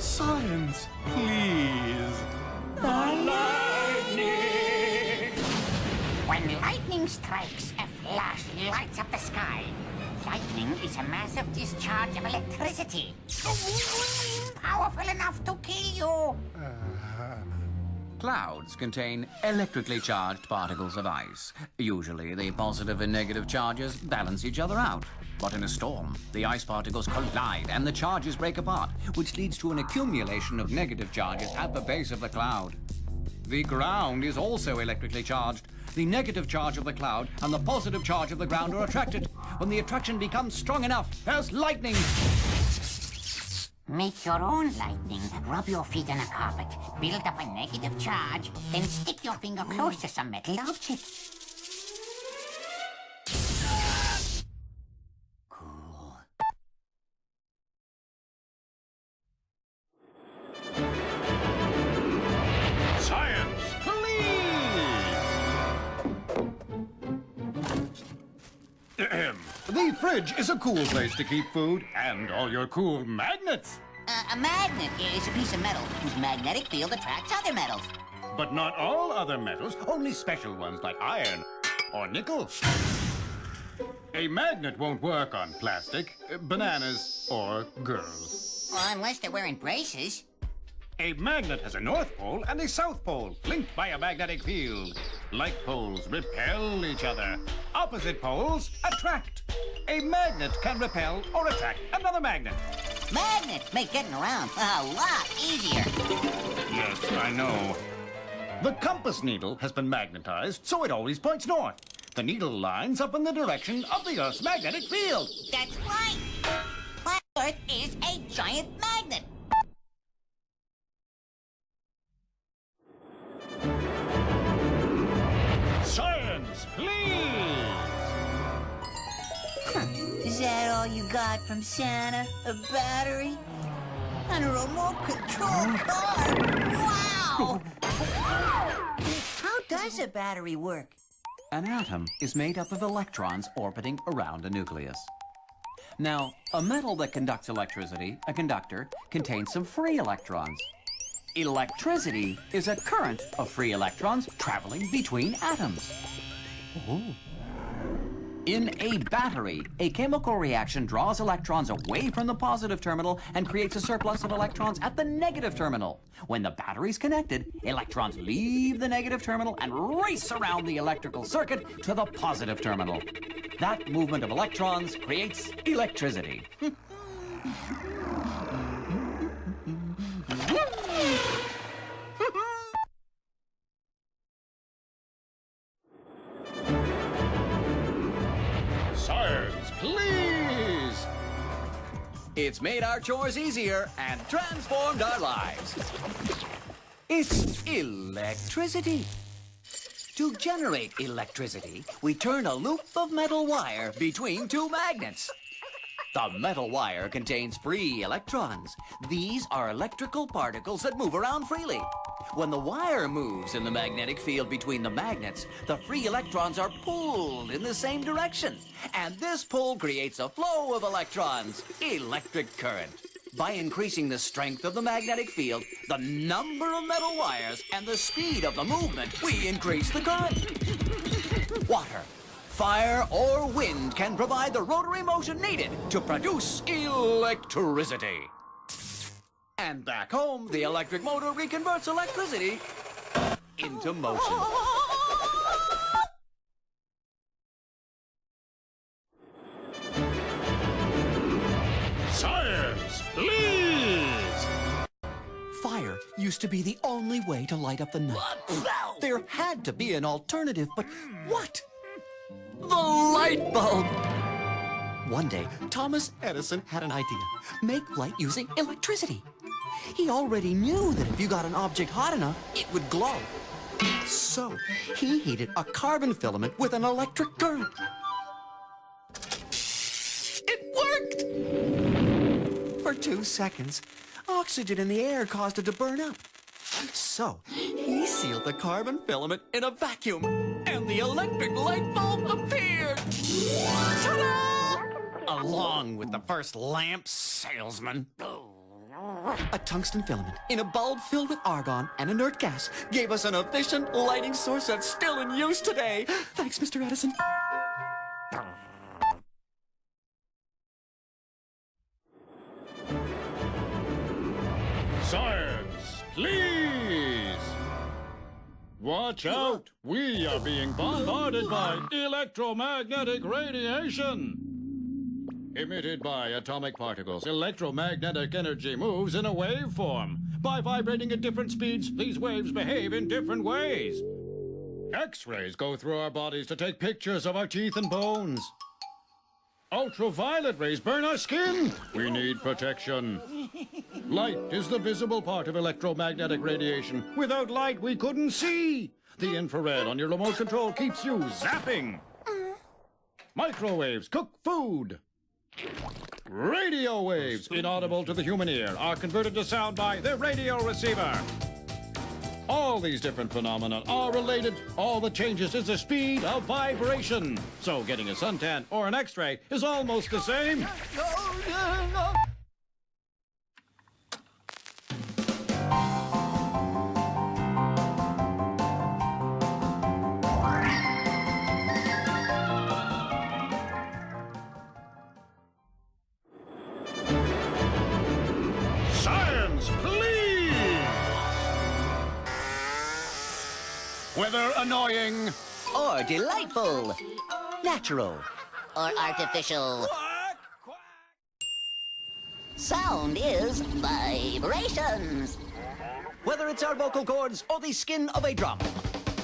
Science, please. The lightning! When lightning strikes, a flash lights up the sky. Lightning is a massive discharge of electricity. Powerful enough to kill you. Clouds contain electrically charged particles of ice. Usually, the positive and negative charges balance each other out. But in a storm, the ice particles collide and the charges break apart, which leads to an accumulation of negative charges at the base of the cloud. The ground is also electrically charged. The negative charge of the cloud and the positive charge of the ground are attracted. When the attraction becomes strong enough, there's lightning. Make your own lightning. Rub your feet on a carpet. Build up a negative charge. Then stick your finger close to some metal object. Cool. Science, please! The fridge is a cool place to keep food and all your cool magnets. A magnet is a piece of metal whose magnetic field attracts other metals. But not all other metals, only special ones like iron or nickel. A magnet won't work on plastic, bananas, or girls. Unless they're wearing braces. A magnet has a north pole and a south pole linked by a magnetic field. Like poles repel each other. Opposite poles attract. A magnet can repel or attract another magnet. Magnets make getting around a lot easier. Yes, I know. The compass needle has been magnetized, so it always points north. The needle lines up in the direction of the Earth's magnetic field. That's right. Planet Earth is a giant magnet. Science, please! Is that all you got from Santa? A battery? And a remote control car? Wow! How does a battery work? An atom is made up of electrons orbiting around a nucleus. Now, a metal that conducts electricity, a conductor, contains some free electrons. Electricity is a current of free electrons traveling between atoms. Oh. In a battery, a chemical reaction draws electrons away from the positive terminal and creates a surplus of electrons at the negative terminal. When the battery's connected, electrons leave the negative terminal and race around the electrical circuit to the positive terminal. That movement of electrons creates electricity. Science, please! It's made our chores easier and transformed our lives. It's electricity. To generate electricity, we turn a loop of metal wire between two magnets. The metal wire contains free electrons. These are electrical particles that move around freely. When the wire moves in the magnetic field between the magnets, the free electrons are pulled in the same direction. And this pull creates a flow of electrons, electric current. By increasing the strength of the magnetic field, the number of metal wires, and the speed of the movement, we increase the current. Water, fire, or wind can provide the rotary motion needed to produce electricity. And back home, the electric motor reconverts electricity into motion. Science, please! Fire used to be the only way to light up the night. There had to be an alternative, but what? The light bulb! One day, Thomas Edison had an idea. Make light using electricity. He already knew that if you got an object hot enough, it would glow. So, he heated a carbon filament with an electric current. It worked! For 2 seconds, oxygen in the air caused it to burn up. So, he sealed the carbon filament in a vacuum, and the electric light bulb appeared! Ta-da! Along with the first lamp salesman. A tungsten filament in a bulb filled with argon and inert gas gave us an efficient lighting source that's still in use today. Thanks, Mr. Edison. Science, please! Watch out! We are being bombarded by electromagnetic radiation! Emitted by atomic particles, electromagnetic energy moves in a waveform. By vibrating at different speeds, these waves behave in different ways. X-rays go through our bodies to take pictures of our teeth and bones. Ultraviolet rays burn our skin. We need protection. Light is the visible part of electromagnetic radiation. Without light, we couldn't see. The infrared on your remote control keeps you zapping. Microwaves cook food. Radio waves, inaudible to the human ear, are converted to sound by the radio receiver. All these different phenomena are related. All that changes is the speed of vibration. So getting a suntan or an X-ray is almost the same. Science, please! Whether annoying Or delightful. Natural. Or artificial. Sound is vibrations. Whether it's our vocal cords or the skin of a drum.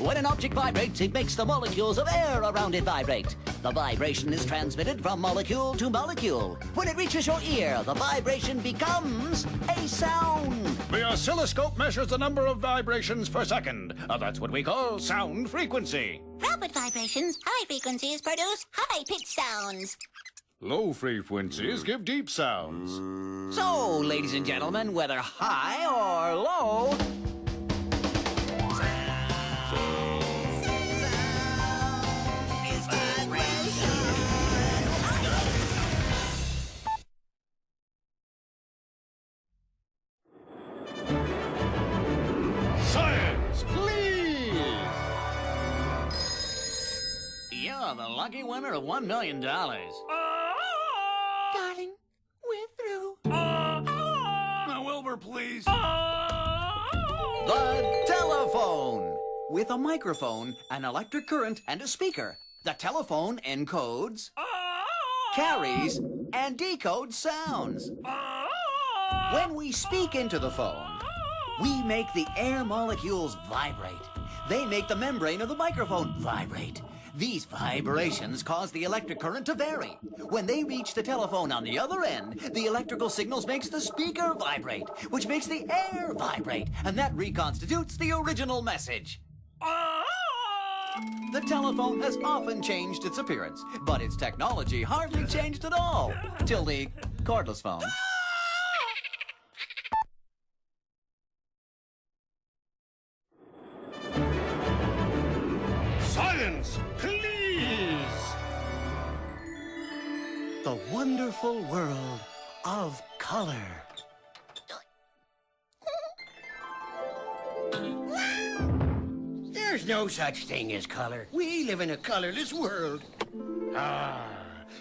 When an object vibrates, it makes the molecules of air around it vibrate. The vibration is transmitted from molecule to molecule. When it reaches your ear, the vibration becomes a sound. The oscilloscope measures the number of vibrations per second. That's what we call sound frequency. Rapid vibrations, high frequencies produce high-pitched sounds. Low frequencies give deep sounds. So, ladies and gentlemen, whether high or low, Science, please! you're the lucky winner of $1 million. Darling, we're through. Wilbur, please. The telephone. With a microphone, an electric current, and a speaker. The telephone encodes, carries, and decodes sounds. When we speak into the phone, we make the air molecules vibrate. They make the membrane of the microphone vibrate. These vibrations cause the electric current to vary. When they reach the telephone on the other end, the electrical signals makes the speaker vibrate, which makes the air vibrate, and that reconstitutes the original message. The telephone has often changed its appearance, but its technology hardly changed at all, till the cordless phone. Science, please! The wonderful world of color. There's no such thing as color. We live in a colorless world.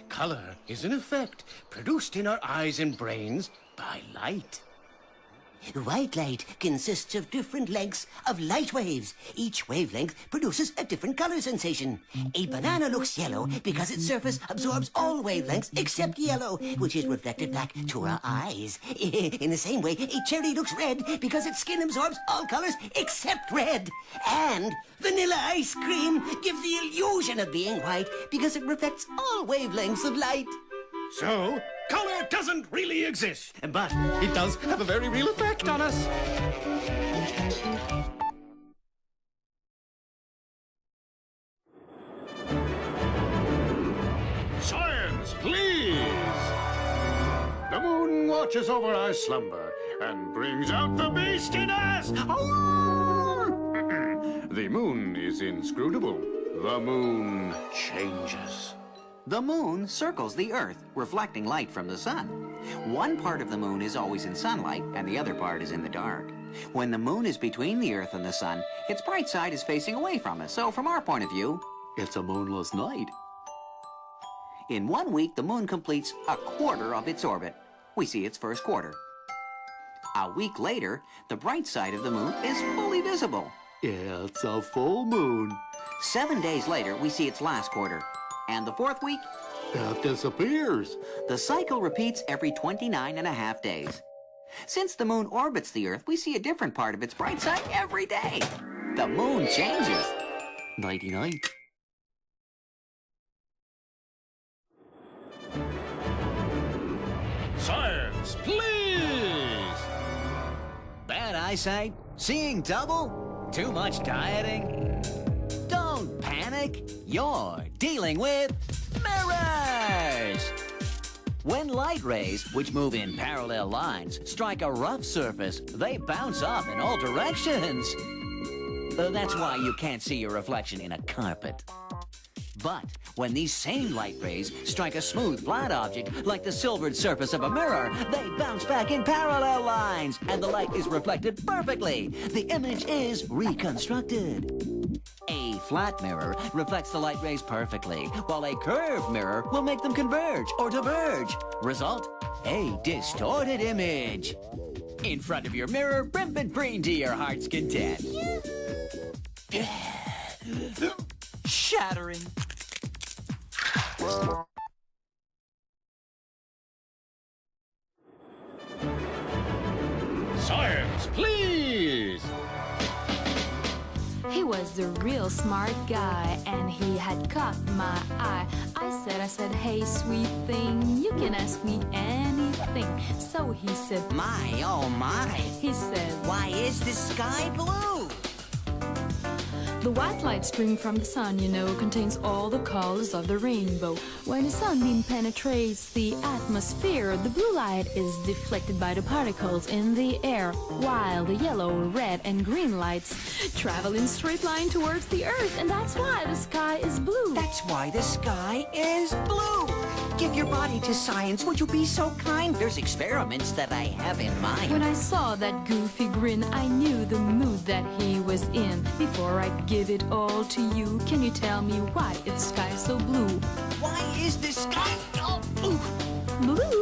Color is an effect produced in our eyes and brains by light. White light consists of different lengths of light waves. Each wavelength produces a different color sensation. A banana looks yellow because its surface absorbs all wavelengths except yellow, which is reflected back to our eyes. In the same way, a cherry looks red because its skin absorbs all colors except red. And vanilla ice cream gives the illusion of being white because it reflects all wavelengths of light. So, color doesn't really exist, but it does have a very real effect on us. Science, please! The moon watches over our slumber and brings out the beast in us! The moon is inscrutable. The moon changes. The moon circles the Earth, reflecting light from the sun. One part of the moon is always in sunlight, and the other part is in the dark. When the moon is between the Earth and the sun, its bright side is facing away from us, so from our point of view, it's a moonless night. In 1 week, the moon completes a quarter of its orbit. We see its first quarter. A week later, the bright side of the moon is fully visible. It's a full moon. 7 days later, we see its last quarter. And the fourth week, It disappears. the cycle repeats every 29.5 days. Since the moon orbits the Earth, we see a different part of its bright side every day. The moon changes. Nighty-night. Science, please! Bad eyesight? Seeing double? Too much dieting? Don't panic. You're dealing with mirrors. When light rays, which move in parallel lines, strike a rough surface, they bounce off in all directions. That's why you can't see your reflection in a carpet. But when these same light rays strike a smooth, flat object, like the silvered surface of a mirror, they bounce back in parallel lines, and the light is reflected perfectly. The image is reconstructed. A flat mirror reflects the light rays perfectly, while a curved mirror will make them converge or diverge. Result, a distorted image. In front of your mirror, primp and preen to your heart's content. Shattering. Science, please! He was the real smart guy, and he had caught my eye. I said, hey, sweet thing, you can ask me anything. So he said, My, oh my. he said, Why is the sky blue? the white light streaming from the sun, you know, contains all the colors of the rainbow. When the sunbeam penetrates the atmosphere, the blue light is deflected by the particles in the air, while the yellow, red, and green lights travel in straight line towards the earth, and that's why the sky is blue. That's why the sky is blue. Give your body to science, would you be so kind? There's experiments that I have in mind. When I saw that goofy grin, I knew the mood that he was in. Before I give it all to you, can you tell me why it's sky so blue? Why is the sky all blue? Blue?